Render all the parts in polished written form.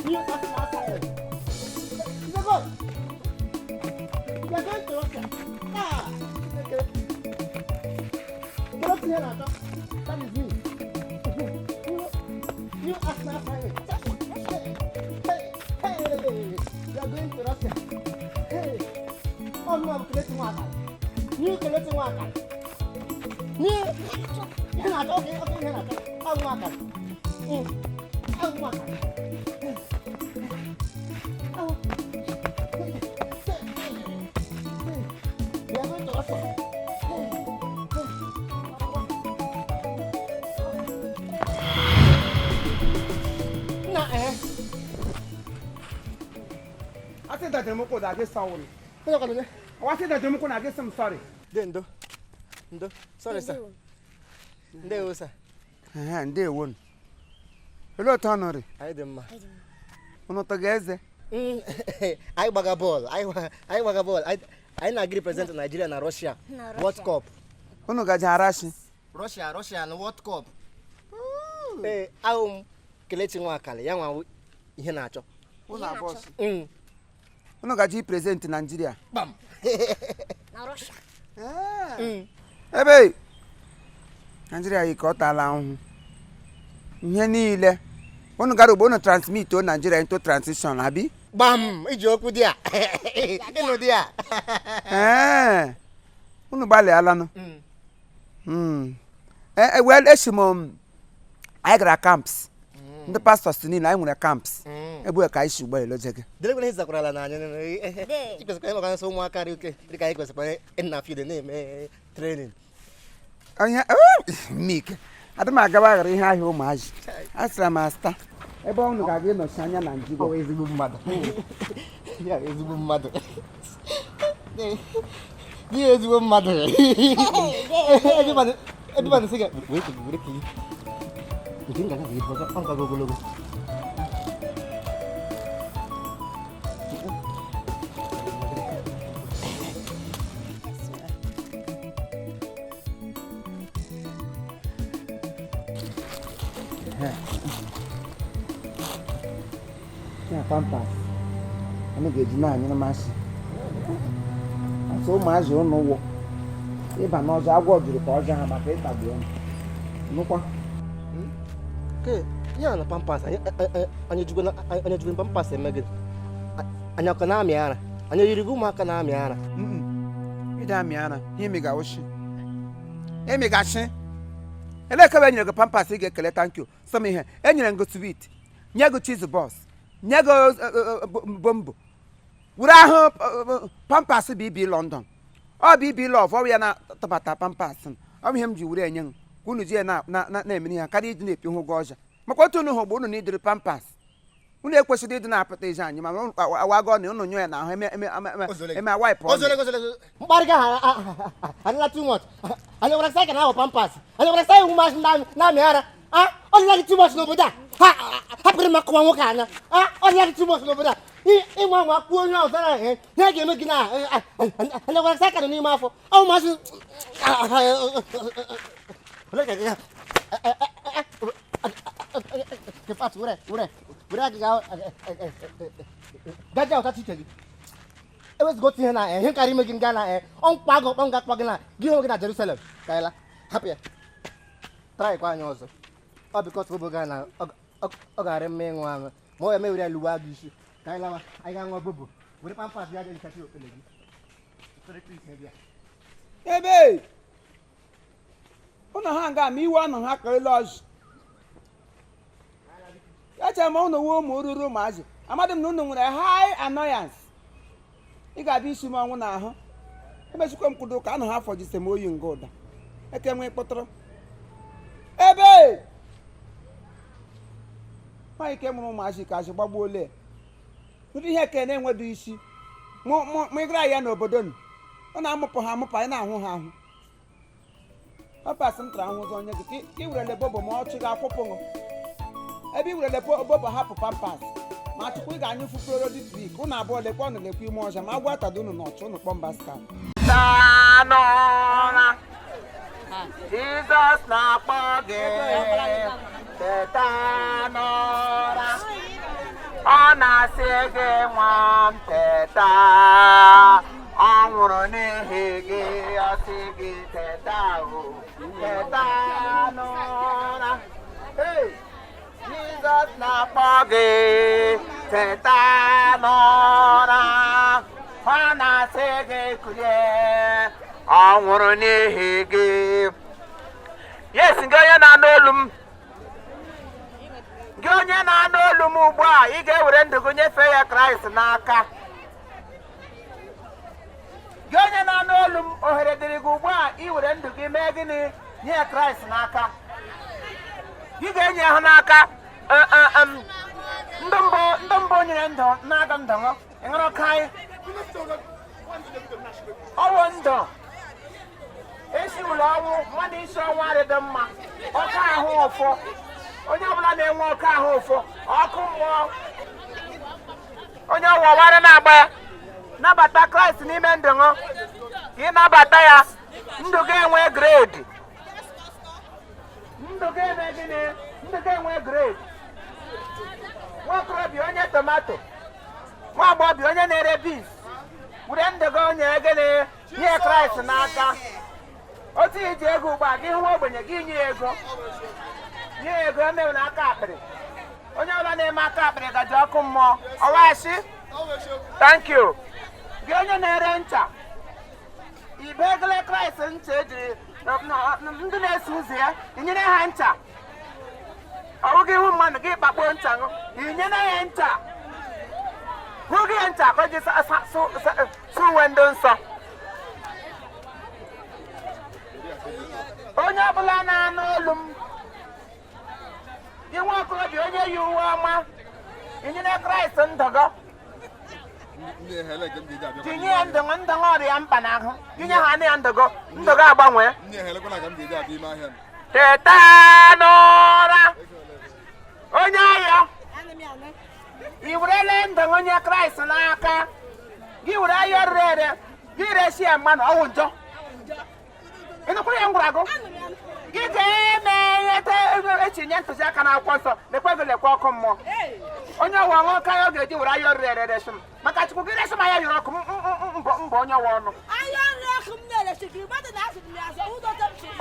You are going to Russia. Okay. Get up here now. That is me. You are not fine. Hey. You are going to Russia. Hey. Oh no, I'm collecting water. You collecting water. You not okay, you're not. I'm water. I'm water. I said that the Moko that gets sound. I said that the Moko that gets some sorry. Then do. Sorry, sir. There, sir. And they won. Hello, Tannery. I dem. Not together. I bag a ball. I not represent Nigeria and Russia. What cup? Uno Gajarashi. Russia and what cup? Hey, I'm collecting wakale. Young one, here nacho. Una boss. Uno Gaji present in Nigeria. Bam. Na Russia. Ebe Nigeria ikota la ihe niile unu gara ugbo unu transmit o Nigeria into transition abi Bam iji okwu dia inu dia unu gbali ala no well eshimo I gara camps ndị pastors niile anyị nwere camps ebu ka isi ugbo elo jege dele kwene hizakwara na anyị ikwesịkwa ịmaka na so ụmụ aka rike dịka anyị kwesịkwa na field na-eme training anya mike adịm agaba gara ihe ahịa ụmụazị asịra m asta ebe ọnụ ga-aga ịnọchi anya na Naịjirịa ezigbo mmadụ ya ezigbo mmadụ ya ezigbo mmadụ everybody sị ga wait ka ga ga ga ogologo pampas ana ga-eji na anyị na masị asọ ụmụazị ụnụ ụwọ ịba n'ọzọ agwọ juru ka ọjọọ ha maka ịtagbu ọnụ nụkwa ya na pampas anyị jugwe pampas emegide anyị ọka na-amị ara anyị yirigo ụmụaka na-amị ara ịdị amị ara ihe megawoshi emegashi elekebe enyere gị pampas ị ga-ekele thank you some ihe enyere gị sweet nye gị cheese balls nye gị bombo were ahụ pampas BB London ọ BB Love ọ ya na tabata pampas ọ bụ ihe m ji were enye ka unu ji na-emere ya karịa ịdị na-epi hụ gị ọja maka otu unu hụ mgbe unu na idiri pampas unu ekwesịrị ịdị na-apụta ezi anyị ma awago na unu nyụ ya na ahụ eme awaịpụ mkparị ga anịla too much anyị nwere saịka na ahụ pampas anyị nwere saịka ụmụazị na-amị ara ọ dịla gị too much n'obodo a hapụrụ m akụwa nwoke anya ọ dịla gị too much n'obodo a ịnwa nwa kwuo onye ọzọ na ihe ya ga-eme gị na anyị nwere saịka nọ n'ime afọ ụmụazị were agịga gaja ọta chiche gị ewezụga otu ihe na ihe karịa ime gị nga na ọmkpa gị ọkpọ nga akpọ gị na gị hụ gị na Jerusalem kaịla hapụ ya traịkwa anyị ọzọ ọ bikọs obo ga na ọ gara mme ịṅụ aṅụ ma ọ ya mewere ya luwa gị isi kaịlawa anyị ga-aṅụ bobo were pampas ya ga kachi okpele gị ebe ụnụ ha nga ma iwe ọnụ ha karịla ọzụ ya chere ma ụnụ wuo ụmụ ruru ụmụazị amadị m na ụnụ nwere high annoyance ị ga-abịa isi m ọnwụ n'ahụ emechikwa m kwudo ka anụ ha afọ jise m oyi nga ụda eke nwee kpọtụrụ ebe nwaanyị ike mụrụ ụmụazị ka azụ gbagbuole ụdị ihe ke na-enwedo isi mụ ịgara ya n'obodo nụ ọ na-amụpụ ha amụpụ anyị na-ahụ ha ahụ pampas m tara ahụ ụzọ onye gị ka ị werele bobo ma ọchị ga-akwụpụ ṅụ ebe ị werele bobo hapụ pampas ma chukwu ị ga-anyụ fufuro dit wik ụnụ abụọ lekwa ọnụ lekwa ime ọzọ ma agwa atado ụnụ n'ọchụ ụnụ kpọmbaska Jizọs na-akpọ gị teta n'ụra na-asị gị nwa m teta ọ nwụrụ n'ihi gị ọsị gị teta ahụ teta n'ụra Jizọs na-akpọ gị teta n'ụra ọ na-asị gị kulie ọ nwụrụ n'ihi gị yes gị onye na-anụ olu m gị onye na-anụ olu m ugbu a ị ga-ewere ndụ gị nyefee ya Kraịst n'aka gị onye na-anụ olu m ohere dịrị gị ugbu a iwere ndụ gị mee gịnị nye Kraịst n'aka gị ga-enye ha n'aka ndị mbụ nyere ndụ na-aga ndụ ịṅụrụ kaị ọwụ ndụ esi ụlọ ọnwụ mmadụ isi ọnwụ adịdị mma ọkụ ahụ ụfụ onye ọbụla na-enwe ọkụ ahụ ụfụ ọkụ mmụọ onye ọwụwa wara na-agba ya nabata Kraịst n'ime ndụ gị ka ị nabata ya ndụ gị enwe grade ndụ gị eme gịnị ndụ gị enwe grade nwa okorobịa onye tomato nwa agbọghọbịa onye na-ere beans were ndụ gị onye gịnị nye Kraịst n'aka otu iji ego ugbu a gị hụ ogbenye gị nye ego emewe n'aka akpịrị onye ọbụla na-eme aka akpịrị gaji ọkụ mmụọ ọwashi thank you gị onye na-ere ncha ibegele Kraịst ncha ejiri ndị na-eso ụzọ ya inyere ha ncha ọ bụghị ihu mmadụ gị kpakpoo ncha inyere ya ncha hụ gị ncha ka o ji sụ uwe ndị nsọ onye ọbụla na-anụ olu m gị nwa okorobịa onye yi uwe ọma inyere Kraịst ndụ gị tinye ya ndụ ọrịa mkpa n'ahụ inye ha ya ndụ gị agbanwee teta n'ụra onye ahịa i werele ndụ onye Kraịst n'aka gị were ahịa rere ere gị resi ya mmanụ ọwụ njọ ịnụkwara ya ngwara gụ gị ga-eme ihe etinye ntụziaka na akwụkwọ nsọ lekwe gị lekwe ọkụ mmụọ onye ọwa ọnụ ka ya ọ ga-eji were ahịa rere ere resi m maka Chukwu gị resi m ahịa yọrọ ọkụ mbọ onye ọwa ọnụ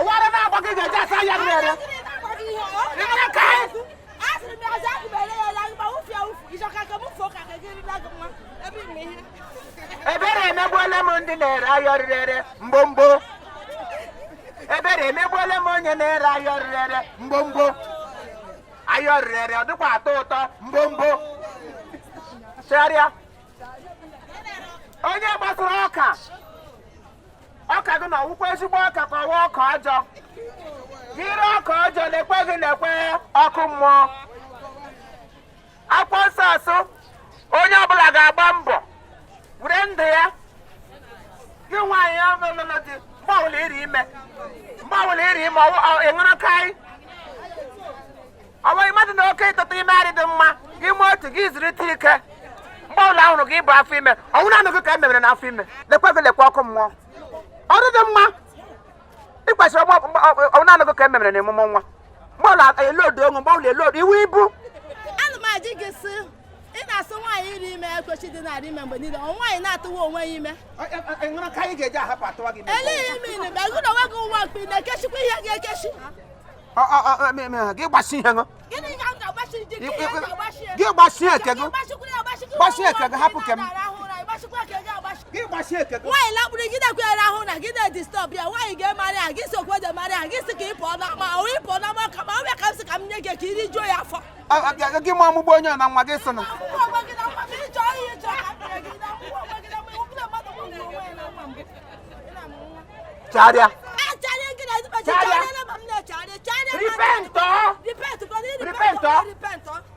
ụwara na-agba gị ga-eji asa ahịa rere ere ebere emegbuola m ndị na-ere ahịa rere mgbomgbo ebere emegbuola m onye na-ere ahịa rere mgbomgbo ahịa rere ọ dịkwa atọ ụtọ mgbomgbo chegharịa onye gbasara ọka gị na ọwụkwa ezigbo ọka ka ọwa ọka ọjọọ jiri ọka ọjọọ lekwe gị lekwe ọkụ mmụọ akwụkwọ nsọ asụ onye ọbụla ga-agba mbọ were ndụ ya gị nwaanyị ọlụlụ dị mgbe iri ime ịṅụrụ kaị ọ bụghị mmadụ na oke ịtụtụ ime adị dị mma gị mee otu gị zụrịta ike mgbe ọbụla ahụrụ gị bụ afọ ime ọnwụ na anụ gị ka e mebere n'afọ ime lekwe gị lekwe ọkụ mmụọ ọrụ dị mma ịkwesịrị ọnwụ na anụ gị ka e mebere n'emume nwa mgbe ọbụla elodo onwe mgbe ọbụla elodo iwu ibu ị na-asụ nwaanyị iri ime ekwechi dị narị ime mgbe niile nwaanyị na-atụwa onwe ya ime ịṅụrụ ka anyị ga-eji ahapụ atụwa gị eleghị ime ime mgbe agụ na onwe gị nwa mkpi na-ekechikwa ihe gị ekechi gị gbasi ihe gịnị ka m ga-agbachi ji gị gbasi eke gị gbasi eke gị hapụ kem gị gbasi eke gị nwaanyị lakpụrụ gị na-ekwere ahụ na gị na-edistọb ya nwaanyị ga-emarị ha gị si okweje marị ha gị si ka ị pụọ n'ama ọ ị pụọ n'ama ka ma ọ bịa ka m si ka m nye gị ka iri juo ya afọ gị ma ọmụgbo onye na nwa gị sị na chagharịa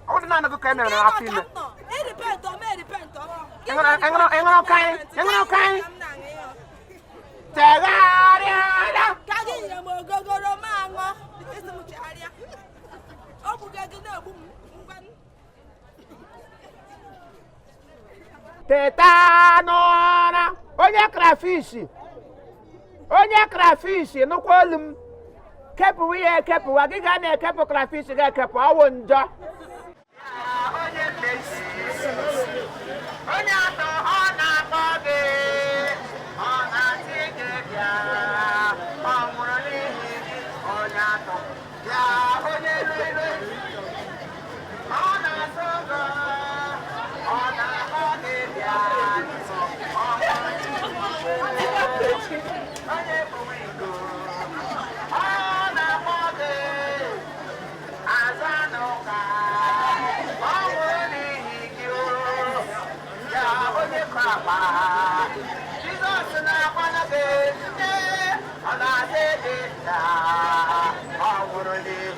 ọ dị naanị gị ka e mere n'afọ ime ịṅụrụ kaị chegharịa ka gị nyere m ogogoro ma aṅụ isi m chegharịa ọ bụga gị na-egbu m ngwanụ teta n'ụra onye krafish nụkwa olu m kepụwa ya ekepụwa gị ga na-ekepụ krafish ga-ekepụ ọwụ njọ onye na-akwa Jizọs na-akwana gị ọ na-asị gị na ọ nwụrụ n'ihu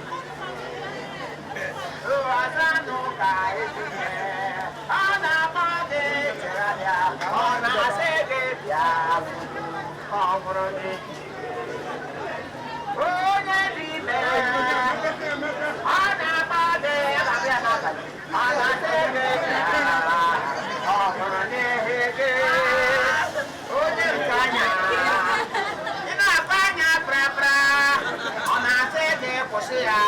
ụwazanụ ka etinye ọ na-akpọ gị chegharịa ọ na-asị gị bịa ọ nwụrụ n'ihu onye dị ime ọ na-akpọ gị abịa n'abalị ọ na-asị gị bịa ọ nwụrụ n'ihu gị onye nke anya ị na-akpa anya prapra ọ na-asị gị kwụsị ya